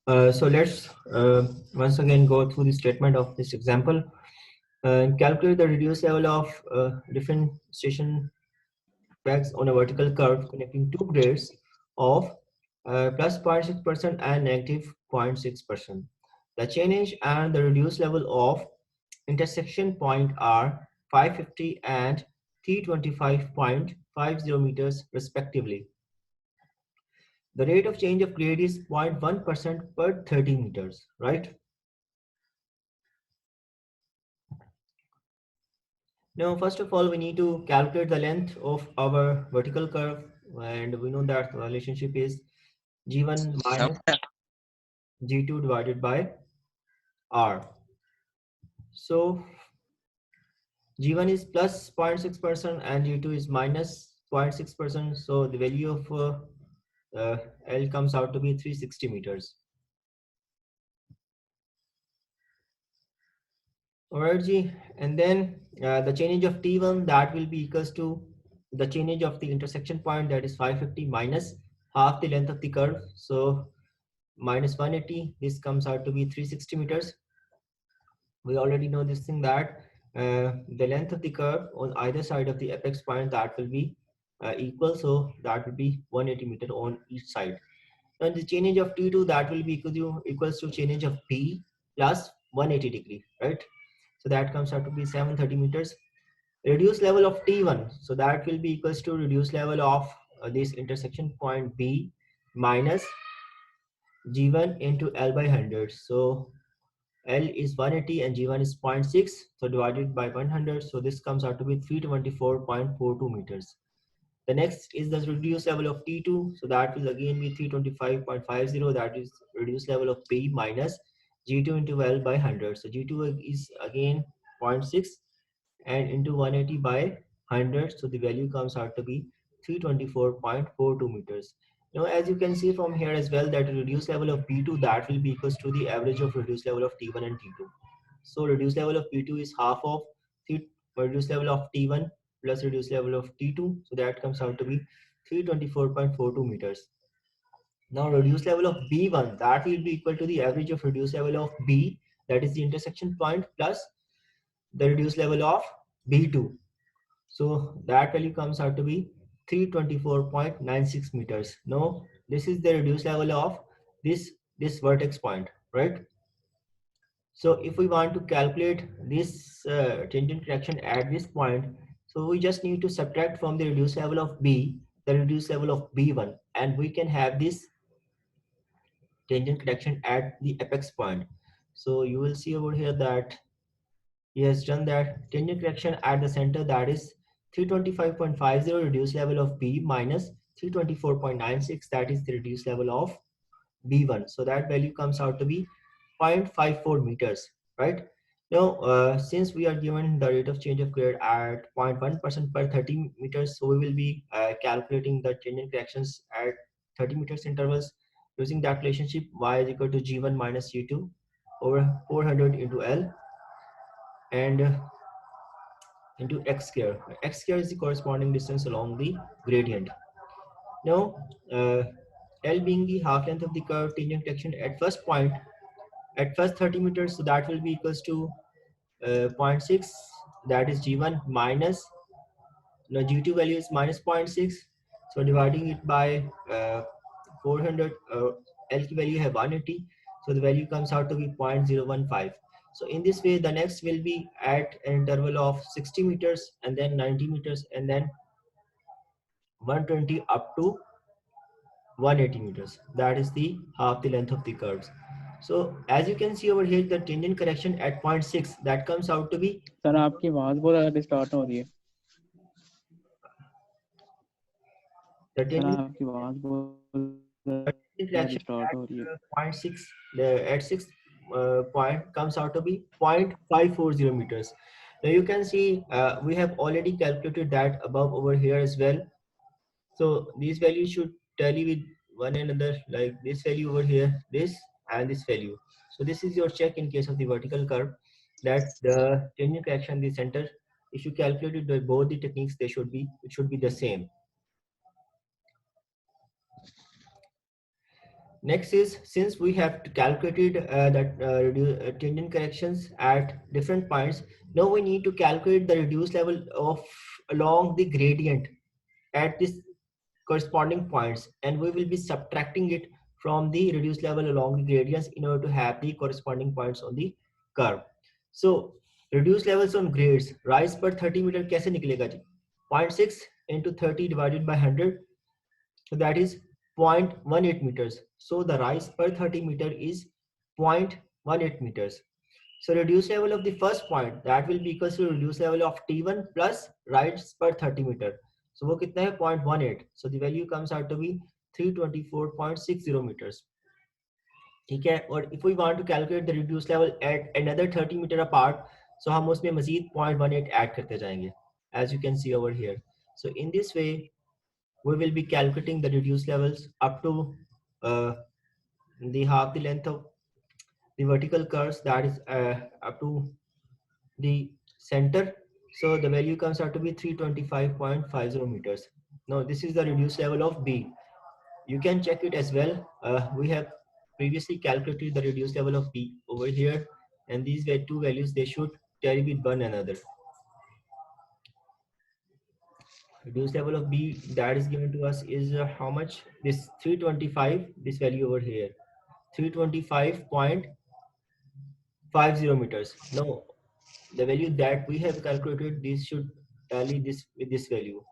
So let's once again go through the statement of this example. Calculate the reduced level of different station tracks on a vertical curve connecting two grades of plus 0.6% and negative 0.6%. The change and the reduced level of intersection point are 550 and 325.50 meters respectively. The rate of change of grade is 0.1% per 30 meters, right? Now, first of all, we need to calculate the length of our vertical curve, and we know that the relationship is G1 minus G2 divided by R. So G1 is plus 0.6% and G2 is minus 0.6%. So the value of L comes out to be 360 meters. Alright, G. And then the change of T1, that will be equals to the change of the intersection point, that is 550 minus half the length of the curve. So minus 180, this comes out to be 360 meters. We already know this thing that the length of the curve on either side of the apex point, that will be equal, so that will be 180 meter on each side. And the change of T2, that will be equals to change of P plus 180 degree, right? So that comes out to be 730 meters. Reduced level of T1, so that will be equals to reduced level of this intersection point B minus G1 into L by 100. So L is 180 and G1 is 0.6, so divided by 100, so this comes out to be 324.42 meters. The next is the reduced level of T2, so that will again be 325.50, that is reduced level of P minus G2 into L by 100. So G2 is again 0.6 and into 180 by 100, so the value comes out to be 324.42 meters. Now, as you can see from here as well, that reduced level of P2, that will be equals to the average of reduced level of T1 and T2. So reduced level of P2 is half of reduced level of T1 plus reduced level of T2, so that comes out to be 324.42 meters. Now reduced level of B1, that will be equal to the average of reduced level of B, that is the intersection point, plus the reduced level of B2. So that value comes out to be 324.96 meters. Now this is the reduced level of this vertex point, right? So if we want to calculate this tangent correction at this point, so we just need to subtract from the reduced level of B the reduced level of B1, and we can have this tangent correction at the apex point. So you will see over here that he has done that tangent correction at the center, that is 325.50 reduced level of B minus 324.96, that is the reduced level of B1. So that value comes out to be 0.54 meters, right? Now, since we are given the rate of change of grade at 0.1% per 30 meters, so we will be calculating the tangent corrections at 30 meters intervals using that relationship y is equal to G1 minus G2 over 400 into L and into x square. X square is the corresponding distance along the gradient. Now, L being the half length of the curve tangent correction at first point, at first 30 meters, so that will be equals to 0.6, that is G1 minus, now G2 value is minus 0.6, so dividing it by 400, L key value have 180, so the value comes out to be 0.015. So in this way, the next will be at an interval of 60 meters and then 90 meters and then 120 up to 180 meters. That is the half the length of the curves. So as you can see over here, the tangent correction at 0.6, that comes out to be. Sir आपकी आवाज बहुत ज़्यादा distort हो रही है. The tangent आपकी आवाज बहुत correction डिस्टॉर्ट हो रही है. at 0.6, at 6 point comes out to be 0.540 meters. Now you can see we have already calculated that above over here as well. So these values should tally with one another, like this value over here, this and this value. So this is your check in case of the vertical curve, that the tangent correction, the center, if you calculate it by both the techniques, it should be the same. next is, since we have calculated tangent corrections at different points, now we need to calculate the reduced level of along the gradient at this corresponding points, and we will be subtracting it from the reduced level along the gradients in order to have the corresponding points on the curve. So reduced levels on grades, rise per 30 meter कैसे निकलेगा जी? 0.6 into 30 divided by 100, so that is 0.18 meters. So the rise per 30 meter is 0.18 meters. So reduced level of the first point, that will be equals to reduced level of T1 plus rise per 30 meter. So वो कितना है? 0.18. So the value comes out to be 324.60 meters. ठीक है, और if we want to calculate the reduced level at another 30 meter apart, so हम उसमें मजीद 0.18 add करते जाएंगे, as you can see over here. So in this way we will be calculating the reduced levels up to the half the length of the vertical curves, that is up to the center. So the value comes out to be 325.50 meters. Now this is the reduced level of B. You can check it as well. We have previously calculated the reduced level of B over here, and these were two values, they should tally with one another. Reduced level of B that is given to us is how much? This 325, this value over here, 325.50 meters. Now the value that we have calculated, this should tally this with this value,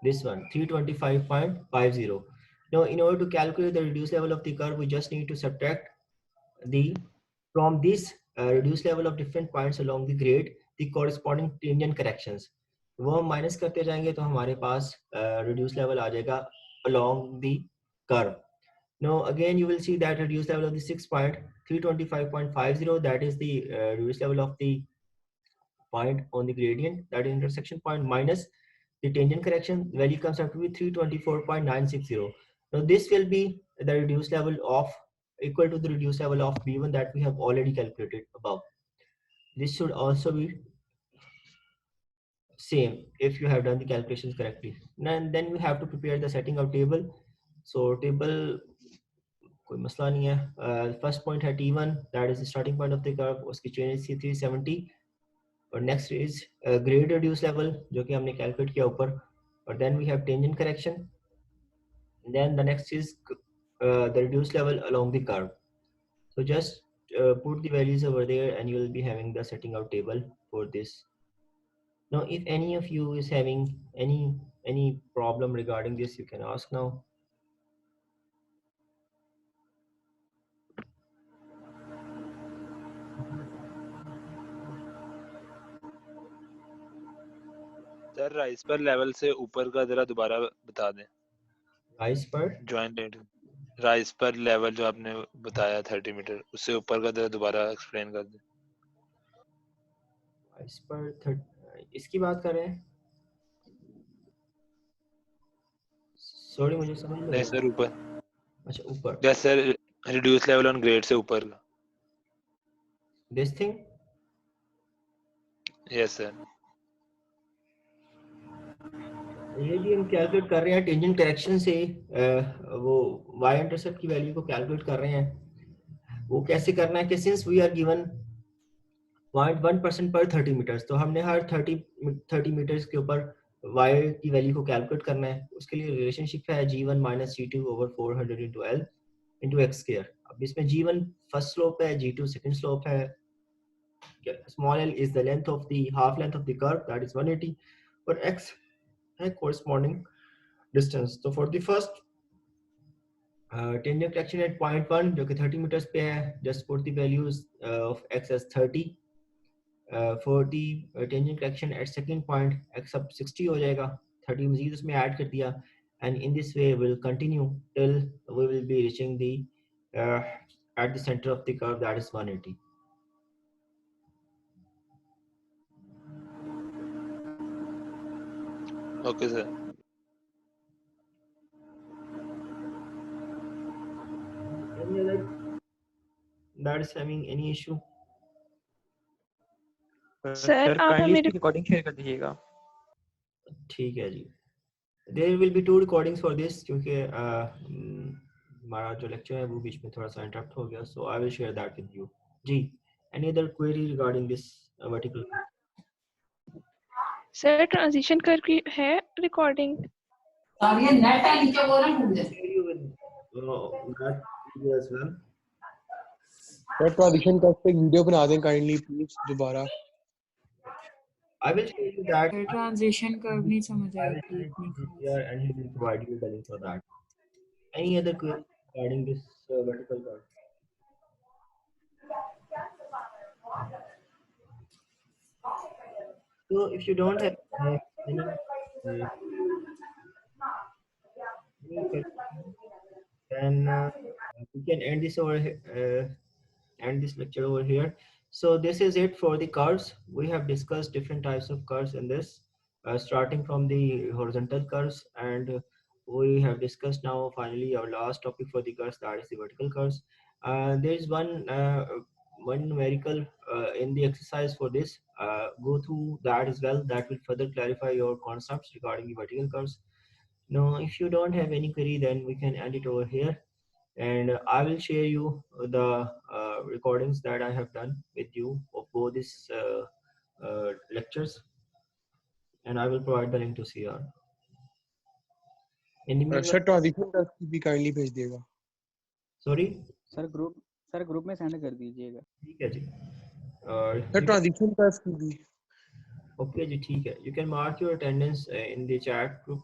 this one, 325.50. Now in order to calculate the reduced level of the curve, we just need to subtract the from this reduced level of different points along the grade the corresponding tangent corrections. वो हम minus करते जाएंगे तो हमारे पास reduced level आ जाएगा along the curve. Now again you will see that reduced level of the 6.325.50, that is the reduced level of the point on the gradient, that is intersection point, minus the tangent correction, value comes out to be 324.960. Now this will be the reduced level of equal to the reduced level of B1 that we have already calculated above. This should also be same if you have done the calculations correctly. And then we have to prepare the setting out table. So table कोई मसला नहीं है. First point है T1, that is the starting point of the curve, उसकी change थी 370. और next is grade reduce level जो कि हमने calculate किया ऊपर. और then we have tangent correction. And then the next is the reduced level along the curve. So just put the values over there and you will be having the setting out table for this. Now if any of you is having any problem regarding this, you can ask now. Sir rice पर level से ऊपर का जरा दोबारा बता दें. Rice पर joint rice पर लेवल जो आपने बताया 30 मीटर, उससे ऊपर का जरा दोबारा एक्सप्लेन कर दें. राइस पर इसकी बात कर रहे हैं? सॉरी मुझे समझ नहीं नहीं आया. सर ऊपर. अच्छा ऊपर. जैसे रिड्यूस लेवल ऑन ग्रेड से ऊपर का. This thing. Yes sir. ये भी हम कैलकुलेट कर रहे हैं टेंजेंट करेक्शन से. वो y इंटरसेप्ट की वैल्यू को कैलकुलेट कर रहे हैं. वो कैसे करना है कि सिंस वी आर गिवन 0.1% पर 30 मीटर्स, तो हमने हर 30 मीटर्स के ऊपर y की वैल्यू को कैलकुलेट करना है. उसके लिए रिलेशनशिप है g1 minus g2 over 400 into l into x square. अब इसमें g1 फर्स्ट स्लोप है, g2 सेकंड स्लोप है, small l is the length of the half length of the curve, that is 180, और x है corresponding distance. तो for the first tangent correction at 0.1 जो कि 30 meters पे है, just put the values of x as 30. For the tangent correction at second point, x अब 60 हो जाएगा, 30 मजीद उसमें ऐड कर दिया, and in this way we'll continue till we will be reaching the at the center of the curve, that is 180. Okay sir. Any other that is having any issue? Sir आप kindly हमें इसकी recording share कर दीजिएगा. ठीक है जी. There will be 2 recordings for this क्योंकि हमारा जो लेक्चर है वो बीच में थोड़ा सा इंटरप्ट हो गया, so I will share that with you. जी, any other query regarding this vertical? Sir transition कर की है recording? Share you with that video as well. Sir transition का एक वीडियो बना दें काइंडली प्लीज दोबारा. I will show you that. Transition curve नहीं समझ I आई will थी send इतनी you खास। here and he will provide you the link for that. Any other query regarding this vertical curve? So if you don't have any question, then we can end this over here, end this lecture over here. So this is it for the curves. We have discussed different types of curves in this, starting from the horizontal curves, and we have discussed now finally our last topic for the curves, that is the vertical curves. There is one numerical in the exercise for this. Go through that as well. That will further clarify your concepts regarding the vertical curves. Now, if you don't have any query, then we can end it over here. And I will share you the recordings that I have done with you of both these lectures, and I will provide the link to CR. In the sir meanwhile, transition का भी kindly भेज देगा. sorry, sir group में send कर दीजिएगा. ठीक है जी. Sir transition का भी. Okay जी, ठीक है. You can mark your attendance in the chat group